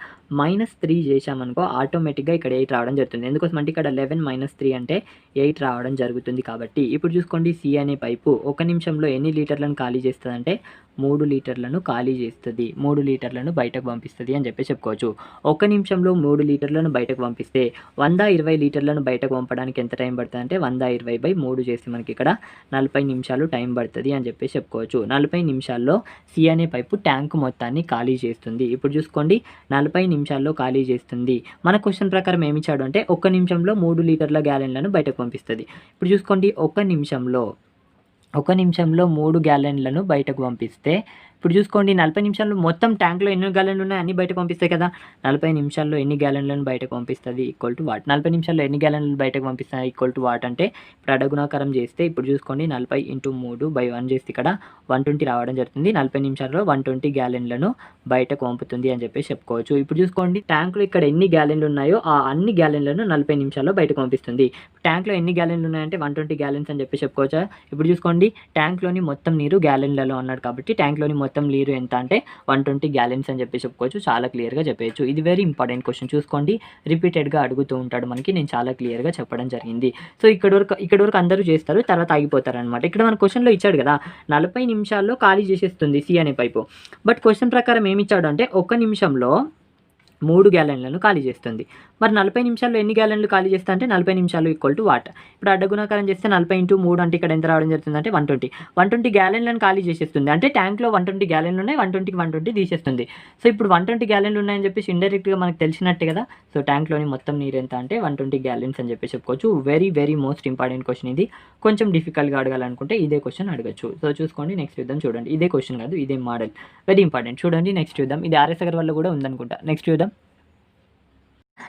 -3 చేశామనుకో ఆటోమేటిక్గా ఇక్కడ 8 రావడం జరుగుతుంది. ఎందుకోసం అంటే ఇక్కడ 11 - 3 అంటే 8 రావడం జరుగుతుంది కాబట్టి. ఇప్పుడు చూసుకోండి సి అనే పైపు ఒక నిమిషంలో ఎన్ని లీటర్లను ఖాళీ చేస్తుంది అంటే 3 లీటర్లను ఖాళీ చేస్తుంది, 3 లీటర్లను బయటకు పంపిస్తుంది అని చెప్పి చెప్పుకోవచ్చు. ఒక నిమిషంలో 3 లీటర్లను బయటకు పంపిస్తే 120 లీటర్లను బయటకు పంపడానికి ఎంత టైం పడుతుంది అంటే 120/3 చేస్తే మనకి ఇక్కడ 40 నిమిషాలు టైం పడుతుంది అని చెప్పి చెప్పుకోవచ్చు. 40 నిమిషాల్లో సి అనే పైపు ట్యాంక్ మొత్తాన్ని ఖాళీ చేస్తుంది. ఇప్పుడు చూసుకోండి 40 నిమిషాల్లో ఖాళీ చేస్తుంది. మన క్వశ్చన్ ప్రకారం ఏమి ఇచ్చాడు అంటే ఒక్క నిమిషంలో 3 లీటర్ల గ్యాలెన్లను బయటకు పంపిస్తుంది. ఇప్పుడు చూసుకోండి ఒక నిమిషంలో 3 గ్యాలెన్లను బయటకు పంపిస్తే, ఇప్పుడు చూసుకోండి 40 నిమిషాల్లో మొత్తం ట్యాంక్లో ఎన్ని గ్యాలెన్లు ఉన్నాయి అన్నీ బయటకు పంపిస్తాయి కదా. 40 నిమిషాల్లో ఎన్ని గ్యాలెన్లను బయటకు పంపిస్తుంది ఈక్వల్ టు వాట్. 40 నిమిషాల్లో ఎన్ని గ్యాలెన్లు బయటకు పంపిస్తాయి ఈక్వల్ టు వాట్ అంటే ఇప్పుడు అడగుణాకారం చేస్తే, ఇప్పుడు చూసుకోండి 40 × 3/1 చేస్తే ఇక్కడ 120 రావడం జరుగుతుంది. 40 నిమిషాల్లో 120 గ్యాలెన్లను బయటకు పంపుతుంది అని చెప్పి చెప్పుకోవచ్చు. ఇప్పుడు చూసుకోండి ట్యాంక్లో ఇక్కడ ఎన్ని గ్యాలెన్లు ఉన్నాయో ఆ అన్ని గ్యాలెన్లను 40 నిమిషాల్లో బయటకు పంపిస్తుంది. ట్యాంక్లో ఎన్ని గ్యాలెన్లు ఉన్నాయంటే 120 గ్యాలెన్స్ అని చెప్పి చెప్పుకోవచ్చా. ఇప్పుడు చూసుకోండి ట్యాంక్లోని మొత్తం నీరు గ్యాలెన్లలో అన్నాడు కాబట్టి ట్యాంక్లోని మొత్తం నీరు ఎంత అంటే 120 గ్యాలెన్స్ అని చెప్పి చెప్పుకోవచ్చు. చాలా క్లియర్గా చెప్పవచ్చు. ఇది వెరీ ఇంపార్టెంట్ క్వశ్చన్. చూసుకోండి రిపీటెడ్గా అడుగుతూ ఉంటాడు మనకి. నేను చాలా క్లియర్గా చెప్పడం జరిగింది. సో ఇక్కడ వరకు అందరూ చేస్తారు, తర్వాత ఆగిపోతారు అనమాట. ఇక్కడ మన క్వశ్చన్లో ఇచ్చాడు కదా 40 నిమిషాల్లో ఖాళీ చేసేస్తుంది సి అనే పైపు. బట్ క్వశ్చన్ ప్రకారం ఏమి ఇచ్చాడు అంటే ఒక్క నిమిషంలో 3 గ్యాలెన్లను ఖాళీ చేస్తుంది. మరి 40 నిమిషాల్లో ఎన్ని గ్యాలెన్లు ఖాళీ చేస్తా అంటే 40 నిమిషాలు ఈక్వల్ టు వాట్. ఇప్పుడు అడ్డగుణాకారం చేస్తే 40 × 3 అంటే ఇక్కడ ఎంత రావడం జరుగుతుంది అంటే 120 గ్యాలెన్లను ఖాళీ చేసేస్తుంది. అంటే ట్యాంక్లో 120 గ్యాలెన్లు ఉన్నాయి, 120కి 120 తీసేస్తుంది. సో ఇప్పుడు 120 గ్యాలెన్లు ఉన్నాయని చెప్పేసి ఇండైరెక్ట్గా మనకు తెలిసినట్టే కదా. సో ట్యాంక్లోని మొత్తం నీరు ఎంత అంటే 120 గ్యాలెన్స్ అని చెప్పి చెప్పుకోవచ్చు. వెరీ మోస్ట్ ఇంపార్టెంట్ క్వశ్చన్ ఇది. కొంచెం డిఫికల్ట్గా అడగాలనుకుంటే ఇదే క్వశ్చన్ అడగచ్చు. సో చూసుకోండి నెక్స్ట్ చూద్దాం. చూడండి ఇదే క్వశ్చన్ కాదు, ఇదే మోడల్, వెరీ ఇంపార్టెంట్. చూడండి నెక్స్ట్ చూద్దాం. ఇది ఆర్ఎస్ అగర్వాల్ కూడా ఉందనుకుంటా. నెక్స్ట్ చూద్దాం.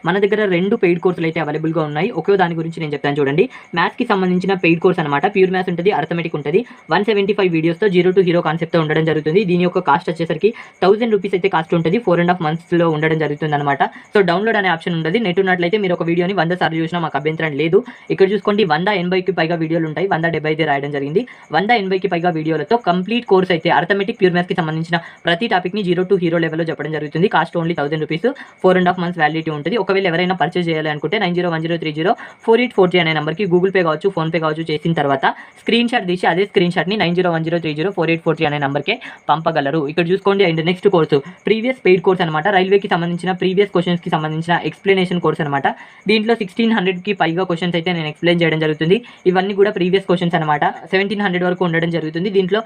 మన దగ్గర 2 పెయిడ్ కోర్సులు అయితే అవైలబుల్గా ఉన్నాయి. ఒకే దాని గురించి నేను చెప్తాను చూడండి. మ్యాథ్స్కి సంబంధించిన పెయిడ్ కోర్స్ అనమాట. ప్యూర్ మ్యాథ్స్ ఉంటుంది, అర్థమెటిక్ ఉంటుంది. 175 వీడియోస్తో 0 to హీరో కాన్సెప్ట్తో ఉండడం జరుగుతుంది. దీని యొక్క కాస్ట్ వచ్చేసరికి 1000 రూపీస్ అయితే కాస్ట్ ఉంటుంది. 4.5 monthsలో ఉండడం జరుగుతుంది అనమాట. సో డౌన్లోడ్ అనే ఆప్షన్ ఉంటుంది. నెట్ ఉన్నట్లయితే మీరు ఒక వీడియోని 100 సార్లు చూసినా మాకు అభ్యంతరం లేదు. ఇక్కడ చూసుకోండి 180కి పైగా వీడియోలు ఉంటాయి. 170 అయితే రాయడం జరిగింది. 180కి పైగా వీడియోలతో కంప్లీట్ కోర్స్ అయితే అర్థమెటిక్ ప్యూర్ మ్యాథ్స్కి సంబంధించిన ప్రతి టాపిక్ని 0 to హీరో లెవెల్లో చెప్పడం జరుగుతుంది. Cost only 1000 rupees, 4.5 months validity ఉంటుంది. ఒకవేళ ఎవరైనా పర్చేజ్ చేయాలి అనుకుంటే 9010304840 అనే నెంబర్కి గూగుల్ పే కావచ్చు, ఫోన్ పే కావచ్చు చేసిన తర్వాత స్క్రీన్ షాట్ తీసి అదే స్క్రీన్ షాట్ని 9010304840 అనే నెంబర్కే పంపగలరు. ఇక్కడ చూసుకోండి. And next course previous paid course అనమాట. రైల్వేకి సంబంధించిన ప్రీవియస్ క్వశ్చన్స్కి సంబంధించిన ఎక్స్ప్లెనేషన్ కోర్స్ అనమాట. దీంట్లో 1600కి పైగా క్వశ్చన్స్ అయితే నేను ఎక్స్ప్లెయిన్ చేయడం జరుగుతుంది. ఇవన్నీ కూడా ప్రీవియస్ క్వశ్చన్స్ అనమాట. 1700 వరకు ఉండడం జరుగుతుంది. దీంట్లో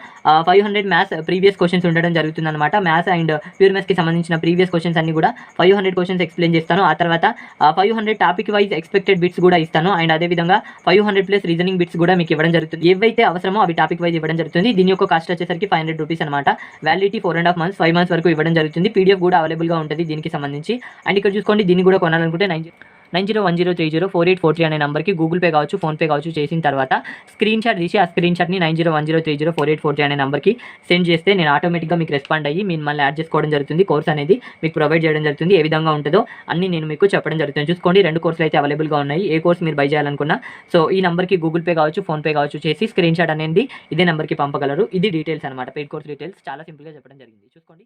500 మ్యాథ్స్ ప్రీవియస్ క్వశ్చన్స్ ఉండడం జరుగుతుంది అనమాట. మ్యాథ్స్ అండ్ ప్యూర్ మ్యాథ్స్కి సంబంధించిన ప్రీవియస్ క్వశ్చన్స్ అన్ని కూడా 500 క్వశ్చన్స్ ఎక్స్ప్లెయిన్ చేస్తాను. ఆ తర్వాత 500 టాపిక్ వైజ్ ఎక్స్పెక్టెడ్ బిట్స్ కూడా ఇస్తాను. అండ్ అదేవిధంగా 500+ రీజనింగ్ బిట్స్ కూడా మీకు ఇవ్వడం జరుగుతుంది. ఏవైతే అవసరమో అవి టాపిక్ వైజ్ ఇవ్వడం జరుగుతుంది. దీని యొక్క కాస్ట్ వచ్చేసరికి 500 రూపీస్ అనమాట. వ్యాలిడిటీ 4.5 months, 5 months వరకు ఇవ్వడం జరుగుతుంది. పీడిఎఫ్ కూడా అవైలబుల్గా ఉంటుంది దీనికి సంబంధించి. అండ్ ఇక్కడ చూసుకోండి దీన్ని కూడా కొనాలనుకుంటే 9010304840 అనే నెంబర్కి గూగుల్ పే కావచ్చు, ఫోన్ పే కావచ్చు చేసిన తర్వాత స్క్రీన్ షాట్ తీసి ఆ స్క్రీన్ షాట్ని 9010304840 అనే నెంబర్కి సెండ్ చేస్తే నేను ఆటోమేటిక్గా మీకు రెస్పాండ్ అయ్యి మిమ్మల్ని యాడ్ చేసుకోవడం జరుగుతుంది. కోర్స్ అనేది మీకు ప్రొవైడ్ చేయడం జరుగుతుంది. ఏ విధంగా ఉంటుందో అన్ని నేను మీకు చెప్పడం జరుగుతుంది. చూసుకోండి 2 కోర్సులు అయితే అవైలబుల్గా ఉన్నాయి. ఏ కోర్స్ మీరు బై చేయాలనుకున్నా సో ఈ నెంబర్కి గూగుల్ పే కావచ్చు, ఫోన్ పే కావచ్చు చేసి స్క్రీన్ షాట్ అనేది ఇదే నెంబర్కి పంపగలరు. ఇది డీటెయిల్స్ అనమాట, పెయిడ్ కోర్స్ డీటెయిల్స్. చాలా సింపుల్గా చెప్పడం జరిగింది. చూసుకోండి.